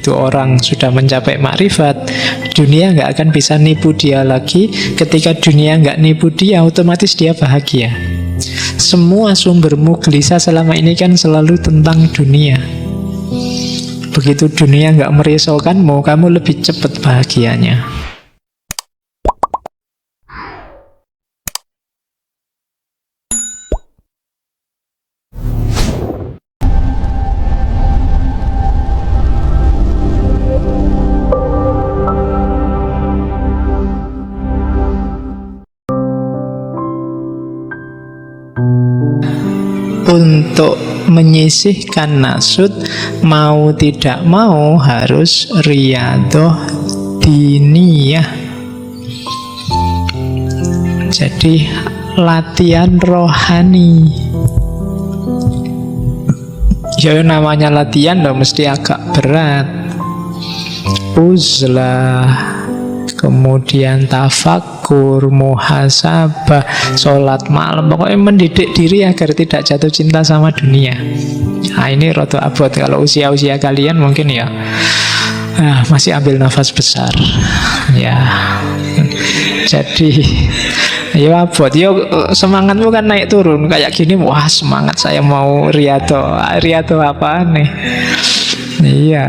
itu orang sudah mencapai makrifat, dunia nggak akan bisa nipu dia lagi. Ketika dunia nggak nipu dia, otomatis dia bahagia. Semua sumbermu gelisah selama ini kan selalu tentang dunia. Begitu dunia nggak merisaukanmu, kamu lebih cepat bahagianya. Untuk menyisihkan nasut, mau tidak mau harus riyadhah diniyah. Jadi latihan rohani. Ya namanya latihan loh, mesti agak berat. Uzlah, kemudian tafakur, muhasabah, sholat malam, pokoknya mendidik diri agar tidak jatuh cinta sama dunia. Nah ini roto abot. Kalau usia-usia kalian mungkin ya masih ambil nafas besar ya. Jadi ya abot, ya semangatmu kan naik turun kayak gini. Wah semangat saya mau riyadhah apa nih. Iya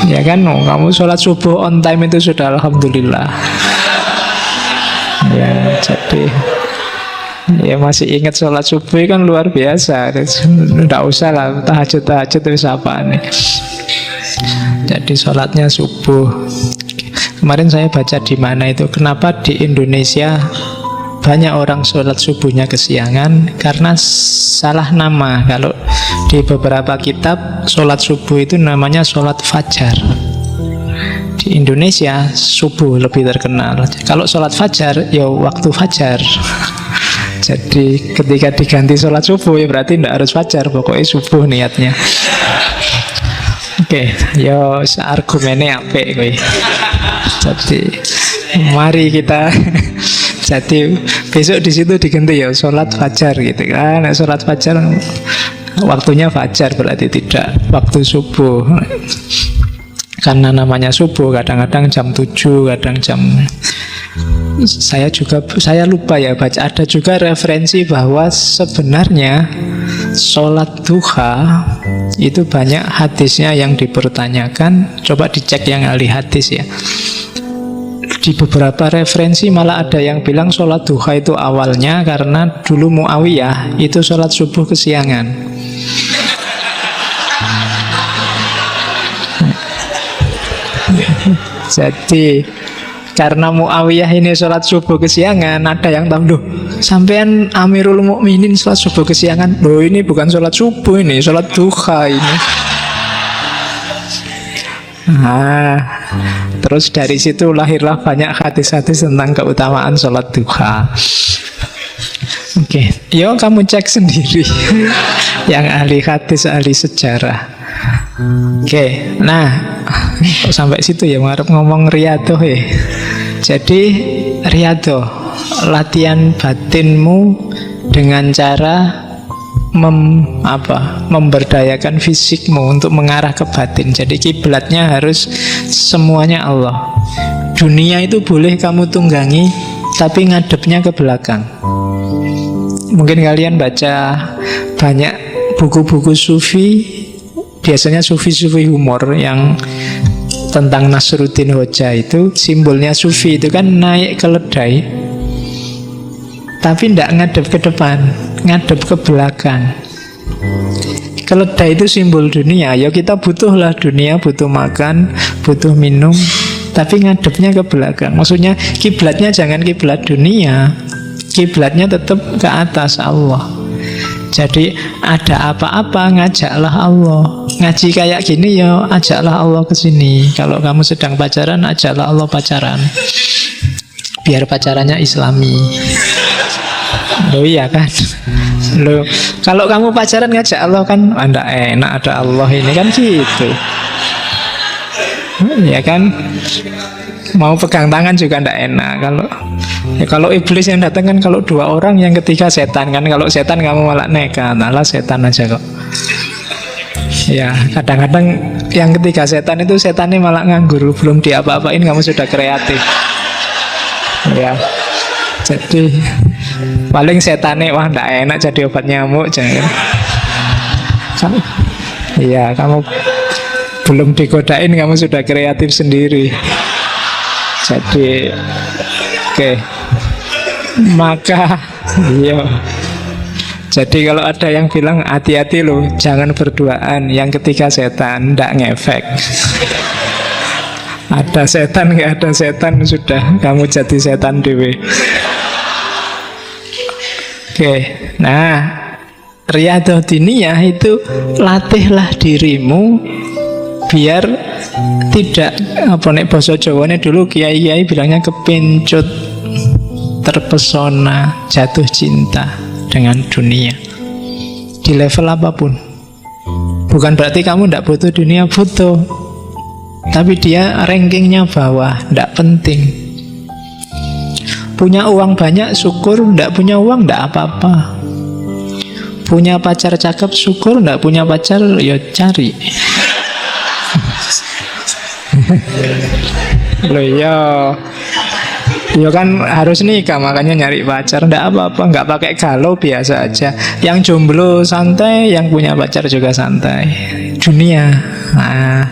ya kan, kamu sholat subuh on time itu sudah alhamdulillah. Ya jadi ya masih ingat sholat subuh kan luar biasa. Tidak usah lah tahajud itu apa nih. Jadi sholatnya subuh. Kemarin saya baca di mana itu, kenapa di Indonesia banyak orang sholat subuhnya kesiangan, karena salah nama. Kalau di beberapa kitab sholat subuh itu namanya sholat fajar. Di Indonesia subuh lebih terkenal. Kalau sholat fajar ya waktu fajar. Jadi ketika diganti sholat subuh ya berarti tidak harus fajar, pokoknya subuh niatnya. Oke, yo argumennya apik kowe. Jadi mari kita jadi besok di situ diganti ya sholat fajar gitu kan. Sholat fajar waktunya fajar berarti tidak waktu subuh. Karena namanya subuh, kadang-kadang jam 7, kadang jam, saya lupa ya baca, ada juga referensi bahwa sebenarnya sholat duha itu banyak hadisnya yang dipertanyakan. Coba dicek yang ahli hadis ya. Di beberapa referensi malah ada yang bilang sholat duha itu awalnya karena dulu Muawiyah itu sholat subuh kesiangan. Jadi karena Muawiyah ini sholat subuh kesiangan, ada yang tahu, loh sampean Amirul Mukminin sholat subuh kesiangan, loh ini bukan sholat subuh, ini sholat duha ini. Terus dari situ lahirlah banyak hadis-hadis tentang keutamaan sholat duha. Oke, yo kamu cek sendiri yang ahli hadis, ahli sejarah. Oke, nah kok sampai situ ya, mengharap ngomong riyadhah ya. Jadi riyadhah, latihan batinmu dengan cara memberdayakan fisikmu untuk mengarah ke batin. Jadi kiblatnya harus semuanya Allah. Dunia itu boleh kamu tunggangi, tapi ngadepnya ke belakang. Mungkin kalian baca banyak buku-buku sufi, biasanya sufi-sufi humor yang tentang Nasruddin Hoja. Itu simbolnya sufi itu kan naik keledai, tapi tidak ngadep ke depan, ngadep ke belakang. Keledai itu simbol dunia. Ya kita butuhlah dunia, butuh makan, butuh minum, tapi ngadepnya ke belakang. Maksudnya kiblatnya jangan kiblat dunia, kiblatnya tetap ke atas Allah. Jadi ada apa-apa ngajaklah Allah. Ngaji kayak gini ya ajaklah Allah ke sini. Kalau kamu sedang pacaran, ajaklah Allah pacaran. Biar pacarannya Islami. Loh iya kan. Loh kalau kamu pacaran ngajak Allah kan anda enak, ada Allah ini kan gitu. Ya kan. Mau pegang tangan juga ndak enak. Kalau iblis yang datang kan kalau dua orang, yang ketiga setan kan. Kalau setan kamu malah nekat, alah setan aja kok. Ya, kadang-kadang yang ketiga setan itu setannya malah nganggur, belum diapa-apain kamu sudah kreatif. Ya, jadi paling setannya wah ndak enak jadi obat nyamuk jangan. Iya, kamu belum digodain kamu sudah kreatif sendiri. Jadi, oke. Maka, iya. Jadi kalau ada yang bilang hati-hati loh, jangan berduaan. Yang ketiga setan, ndak ngefek. Ada setan, nggak ada setan sudah kamu jadi setan dewe. Oke, nah riyadhah diniyah itu latihlah dirimu biar tidak apa nek basa Jawane dulu kiai-kiai bilangnya kepincut, terpesona, jatuh cinta dengan dunia di level apapun. Bukan berarti kamu tidak butuh dunia, butuh, tapi dia rankingnya bawah, tidak penting. Punya uang banyak syukur, tidak punya uang tidak apa-apa. Punya pacar cakep syukur, tidak punya pacar ya cari. Loh ya, ya kan harus nikah makanya nyari pacar. Nggak apa-apa, nggak pakai galau, biasa aja. Yang jomblo santai, yang punya pacar juga santai. Dunia. Nah,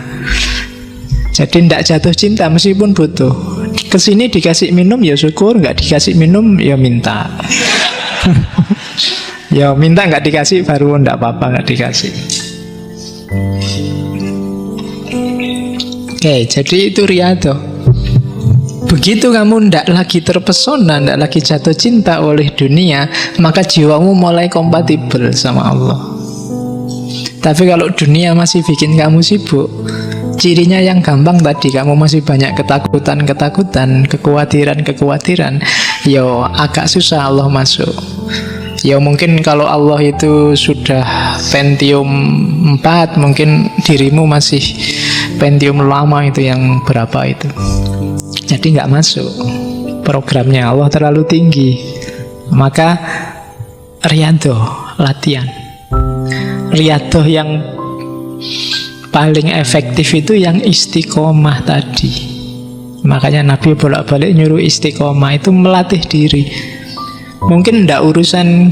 jadi nggak jatuh cinta meskipun butuh. Kesini dikasih minum ya syukur, nggak dikasih minum ya minta. Ya minta nggak dikasih baru nggak apa-apa nggak dikasih. Oke, jadi itu riyadhah. Begitu kamu ndak lagi terpesona, ndak lagi jatuh cinta oleh dunia, maka jiwamu mulai kompatibel sama Allah. Tapi kalau dunia masih bikin kamu sibuk, cirinya yang gampang tadi, kamu masih banyak ketakutan, kekhawatiran, yo agak susah Allah masuk. Ya mungkin kalau Allah itu sudah Pentium 4, mungkin dirimu masih Pentium lama itu yang berapa itu. Jadi nggak masuk. Programnya Allah terlalu tinggi. Maka riyadhah, latihan. Riyadhah yang paling efektif itu yang istiqomah tadi. Makanya Nabi bolak-balik nyuruh istiqomah, itu melatih diri. Mungkin tidak urusan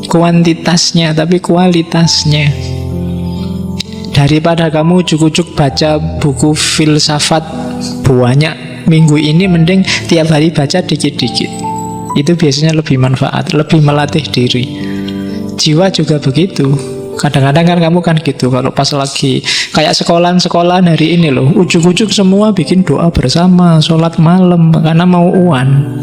kuantitasnya, tapi kualitasnya. Daripada kamu ujuk-ujuk baca buku filsafat banyak minggu ini, mending tiap hari baca dikit-dikit. Itu biasanya lebih manfaat, lebih melatih diri. Jiwa juga begitu. Kadang-kadang kan kamu kan gitu, kalau pas lagi kayak sekolahan hari ini loh, ujuk-ujuk semua bikin doa bersama, sholat malam karena mau uan.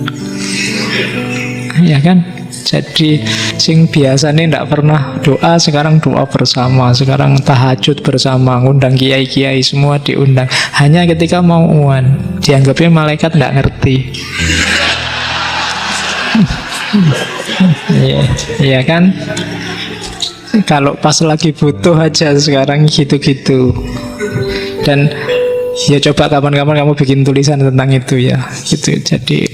Ya kan? Jadi sing biasanya tidak pernah doa, sekarang doa bersama, sekarang tahajud bersama, ngundang kiai-kiai semua diundang. Hanya ketika mau uan, dianggapnya malaikat tidak ngerti. Iya kan? Kalau pas lagi butuh aja sekarang gitu-gitu. Dan ya coba kapan-kapan kamu bikin tulisan tentang itu ya, gitu. Jadi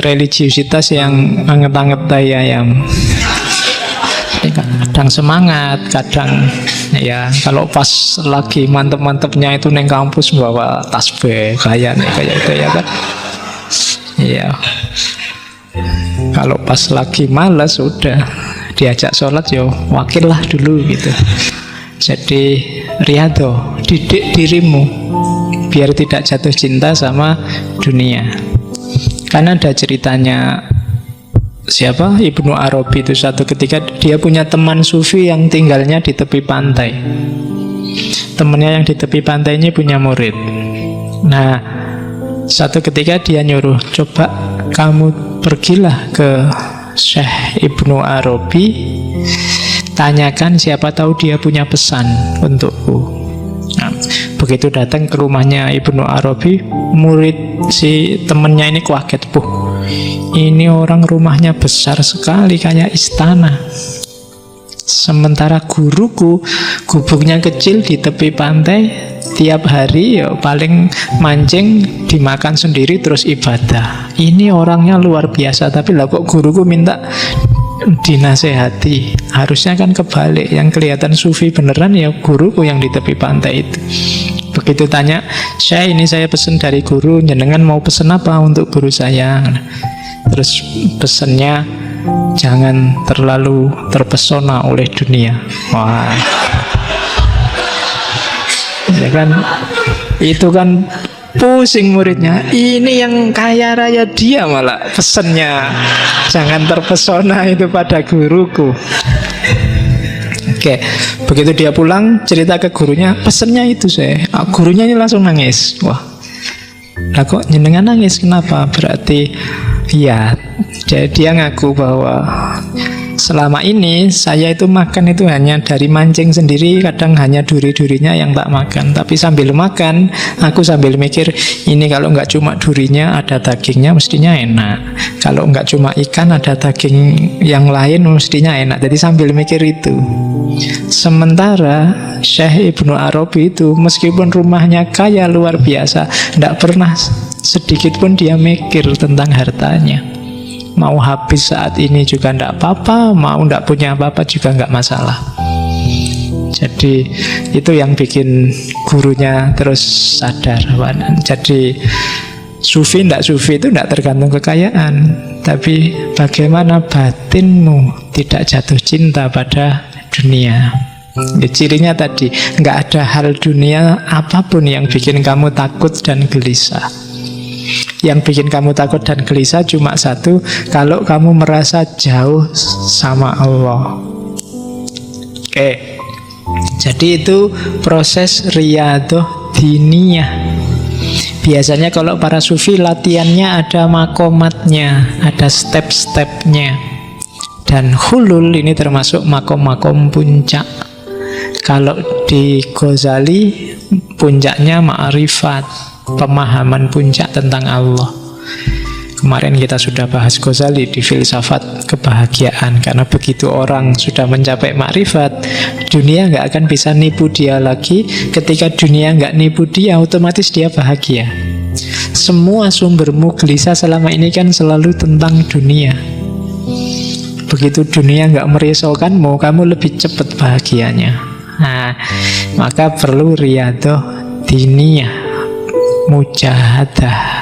religiusitas yang anget-anget ayam. Kadang semangat, kadang ya kalau pas lagi mantep-mantepnya itu neng kampus bawa tasbih kayak itu ya kan. Iya. Kalau pas lagi malas udah diajak sholat ya wakil lah dulu gitu. Jadi riyadhah, didik dirimu biar tidak jatuh cinta sama dunia. Karena ada ceritanya siapa? Ibnu Arabi itu satu ketika dia punya teman sufi yang tinggalnya di tepi pantai. Temannya yang di tepi pantai ini punya murid. Nah, satu ketika dia nyuruh, coba kamu pergilah ke Syekh Ibnu Arabi, tanyakan siapa tahu dia punya pesan untukku. Nah, begitu datang ke rumahnya Ibnu Arabi, murid si temennya ini kaget, ini orang rumahnya besar sekali kayak istana. Sementara guruku gubuknya kecil di tepi pantai, tiap hari ya paling mancing, dimakan sendiri terus ibadah. Ini orangnya luar biasa, tapi lah kok guruku minta dinasehati. Harusnya kan kebalik, yang kelihatan sufi beneran ya guruku yang di tepi pantai itu. Begitu tanya, ini saya pesen dari guru, jenengan mau pesen apa untuk guru saya? Terus pesennya, jangan terlalu terpesona oleh dunia. Wah, ya kan, itu kan pusing muridnya. Ini yang kaya raya dia malah pesennya, jangan terpesona itu pada guruku. Oke, begitu dia pulang cerita ke gurunya, pesennya itu saya. Gurunya ini langsung nangis. Wah, lah kok jenengan nangis, kenapa? Berarti ya, jadi dia ngaku bahwa selama ini saya itu makan itu hanya dari mancing sendiri, kadang hanya duri-durinya yang tak makan. Tapi sambil makan, aku sambil mikir, ini kalau nggak cuma durinya, ada dagingnya mestinya enak. Kalau nggak cuma ikan, ada daging yang lain mestinya enak. Jadi sambil mikir itu. Sementara Syekh Ibnu Arabi itu meskipun rumahnya kaya luar biasa, tidak pernah sedikit pun dia mikir tentang hartanya. Mau habis saat ini juga tidak apa-apa, mau tidak punya apa-apa juga nggak masalah. Jadi itu yang bikin gurunya terus sadar. Jadi sufi tidak sufi itu tidak tergantung kekayaan, tapi bagaimana batinmu tidak jatuh cinta pada dunia. Ya, cirinya tadi, nggak ada hal dunia apapun yang bikin kamu takut dan gelisah. Yang bikin kamu takut dan gelisah cuma satu, kalau kamu merasa jauh sama Allah. Oke, jadi itu proses riyadhah diniyah. Biasanya kalau para sufi latihannya ada makomatnya, ada step-stepnya. Dan hulul ini termasuk makom-makom puncak. Kalau di Ghazali puncaknya ma'rifat, pemahaman puncak tentang Allah. Kemarin kita sudah bahas Ghazali di filsafat kebahagiaan. Karena begitu orang sudah mencapai makrifat, dunia nggak akan bisa nipu dia lagi. Ketika dunia nggak nipu dia, otomatis dia bahagia. Semua sumbermu gelisah selama ini kan selalu tentang dunia. Begitu dunia nggak merisaukanmu, kamu lebih cepat bahagianya. Nah, maka perlu riyadhah diniyah, mujahadah.